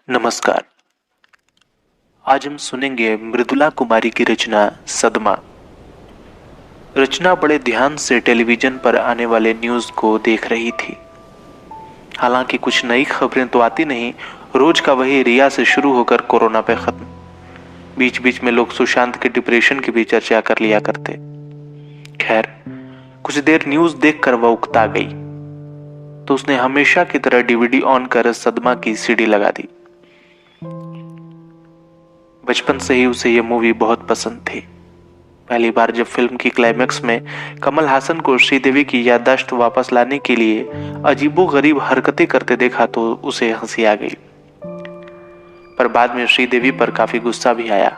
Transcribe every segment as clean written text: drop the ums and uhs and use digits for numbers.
नमस्कार। आज हम सुनेंगे मृदुला कुमारी की रचना सदमा। रचना बड़े ध्यान से टेलीविजन पर आने वाले न्यूज को देख रही थी। हालांकि कुछ नई खबरें तो आती नहीं, रोज का वही रिया से शुरू होकर कोरोना पे खत्म। बीच बीच में लोग सुशांत के डिप्रेशन की भी चर्चा कर लिया करते। खैर, कुछ देर न्यूज देखकर वह उकता गई, तो उसने हमेशा की तरह डीवीडी ऑन कर सदमा की सीडी लगा दी। बचपन से ही उसे यह मूवी बहुत पसंद थी। पहली बार जब फिल्म की क्लाइमेक्स में कमल हासन को श्रीदेवी की याददाश्त वापस लाने के लिए अजीबोगरीब हरकतें करते देखा तो उसे हंसी आ गई। पर बाद में श्रीदेवी पर काफी गुस्सा भी आया।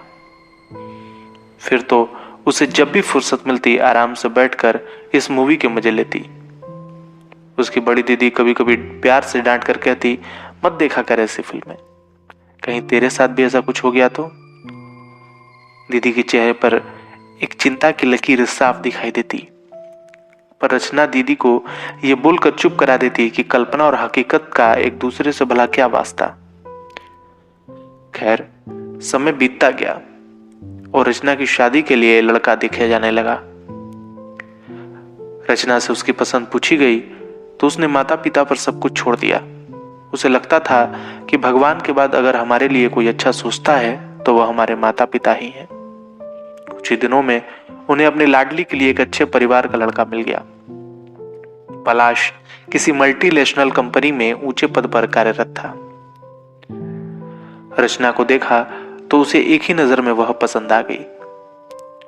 फिर तो उसे जब भी फुर्सत मिलती आराम से बैठकर इस मूवी के मजे लेती। उसकी बड़ी दीदी कभी कभी प्यार से डांट कर कहती, मत देखा कर ऐसी फिल्में, कहीं तेरे साथ भी ऐसा कुछ हो गया तो। दीदी के चेहरे पर एक चिंता की लकीर साफ दिखाई देती, पर रचना दीदी को यह बोलकर चुप करा देती कि कल्पना और हकीकत का एक दूसरे से भला क्या वास्ता। खैर, समय बीतता गया और रचना की शादी के लिए लड़का देखा जाने लगा। रचना से उसकी पसंद पूछी गई तो उसने माता पिता पर सब कुछ छोड़ दिया। उसे लगता था कि भगवान के बाद अगर हमारे लिए कोई अच्छा सोचता है तो वह हमारे माता पिता ही हैं। कुछ ही दिनों में उन्हें अपनी लाडली के लिए एक अच्छे परिवार का लड़का मिल गया। पलाश किसी मल्टीनेशनल कंपनी में ऊंचे पद पर कार्यरत था। रचना को देखा तो उसे एक ही नजर में वह पसंद आ गई।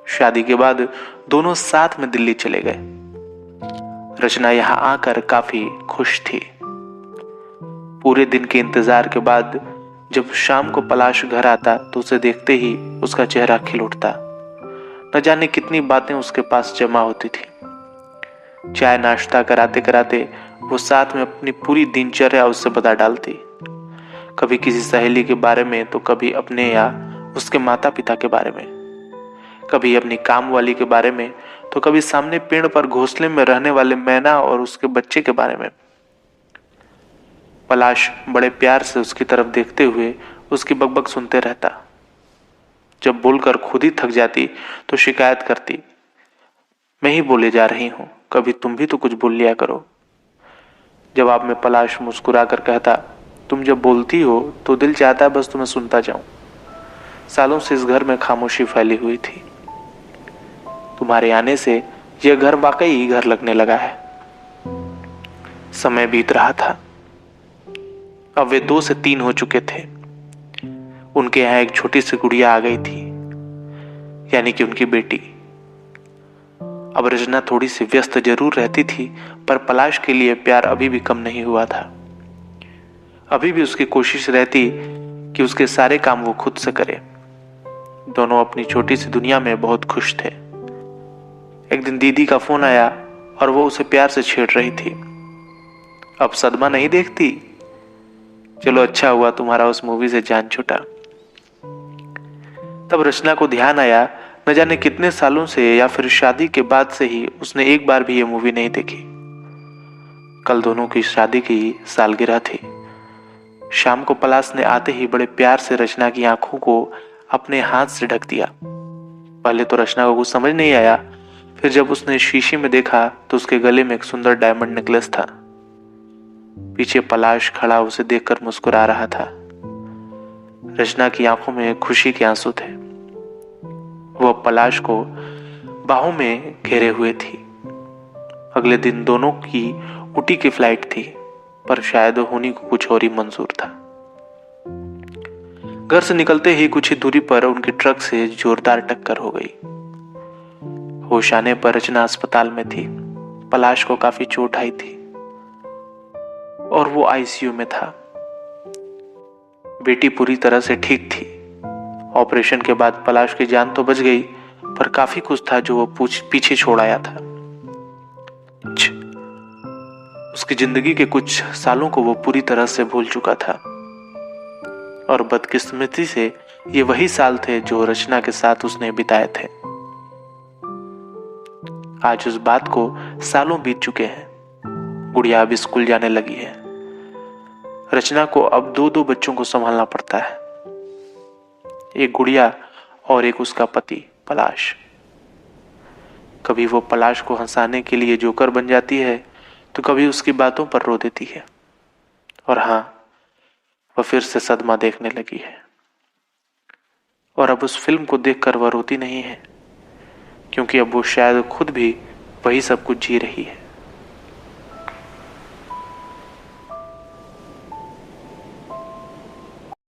शादी के बाद दोनों साथ में दिल्ली चले गए। रचना यहां आकर काफी खुश थी। पूरे दिन के इंतजार के बाद जब शाम को पलाश घर आता तो उसे देखते ही उसका चेहरा खिल उठता। न जाने कितनी बातें उसके पास जमा होती थी। चाय नाश्ता कराते कराते वो साथ में अपनी पूरी दिनचर्या उससे बता डालती। कभी किसी सहेली के बारे में तो कभी अपने या उसके माता पिता के बारे में, कभी अपनी काम वाली के बारे में तो कभी सामने पेड़ पर घोंसले में रहने वाले मैना और उसके बच्चे के बारे में। पलाश बड़े प्यार से उसकी तरफ देखते हुए उसकी बकबक सुनते रहता। जब बोलकर खुद ही थक जाती तो शिकायत करती, मैं ही बोले जा रही हूं, कभी तुम भी तो कुछ बोल लिया करो। जवाब में पलाश मुस्कुरा कर कहता, तुम जब बोलती हो तो दिल चाहता है बस तुम्हें सुनता जाऊं। सालों से इस घर में खामोशी फैली हुई थी। तुम्हारे आने से यह घर वाकई ही घर लगने लगा है। समय बीत रहा था। अब वे 2 से 3 हो चुके थे। उनके यहाँ एक छोटी सी गुड़िया आ गई थी, यानी कि उनकी बेटी। अब रचना थोड़ी सी व्यस्त जरूर रहती थी, पर पलाश के लिए प्यार अभी भी कम नहीं हुआ था। अभी भी उसकी कोशिश रहती कि उसके सारे काम वो खुद से करे। दोनों अपनी छोटी सी दुनिया में बहुत खुश थे। एक दिन दीदी का फोन आया और वो उसे प्यार से छेड़ रही थी, अब सदमा नहीं देखती? चलो अच्छा हुआ तुम्हारा उस मूवी से जान छूटा। तब रचना को ध्यान आया, न जाने कितने सालों से या फिर शादी के बाद से ही उसने एक बार भी ये मूवी नहीं देखी। कल दोनों की शादी की सालगिरह थी। शाम को पलाश ने आते ही बड़े प्यार से रचना की आंखों को अपने हाथ से ढक दिया। पहले तो रचना को कुछ समझ नहीं आया, फिर जब उसने शीशे में देखा तो उसके गले में एक सुंदर डायमंड नेकलेस था। पीछे पलाश खड़ा उसे देखकर मुस्कुरा रहा था। रचना की आंखों में खुशी के आंसू थे। वह पलाश को बाहों में घेरे हुए थी। अगले दिन दोनों की ऊटी की फ्लाइट थी, पर शायद होनी को कुछ और ही मंजूर था। घर से निकलते ही कुछ ही दूरी पर उनकी ट्रक से जोरदार टक्कर हो गई। होश आने पर रचना अस्पताल में थी। पलाश को काफी चोट आई थी और वो आईसीयू में था। बेटी पूरी तरह से ठीक थी। ऑपरेशन के बाद पलाश की जान तो बच गई, पर काफी कुछ था जो वो पीछे छोड़ आया था। उसकी जिंदगी के कुछ सालों को वो पूरी तरह से भूल चुका था, और बदकिस्मती से ये वही साल थे जो रचना के साथ उसने बिताए थे। आज उस बात को सालों बीत चुके हैं। गुड़िया अब स्कूल जाने लगी है। रचना को अब दो दो बच्चों को संभालना पड़ता है, एक गुड़िया और एक उसका पति पलाश। कभी वो पलाश को हंसाने के लिए जोकर बन जाती है तो कभी उसकी बातों पर रो देती है। और हाँ, वह फिर से सदमा देखने लगी है और अब उस फिल्म को देखकर वह रोती नहीं है, क्योंकि अब वो शायद खुद भी वही सब कुछ जी रही है।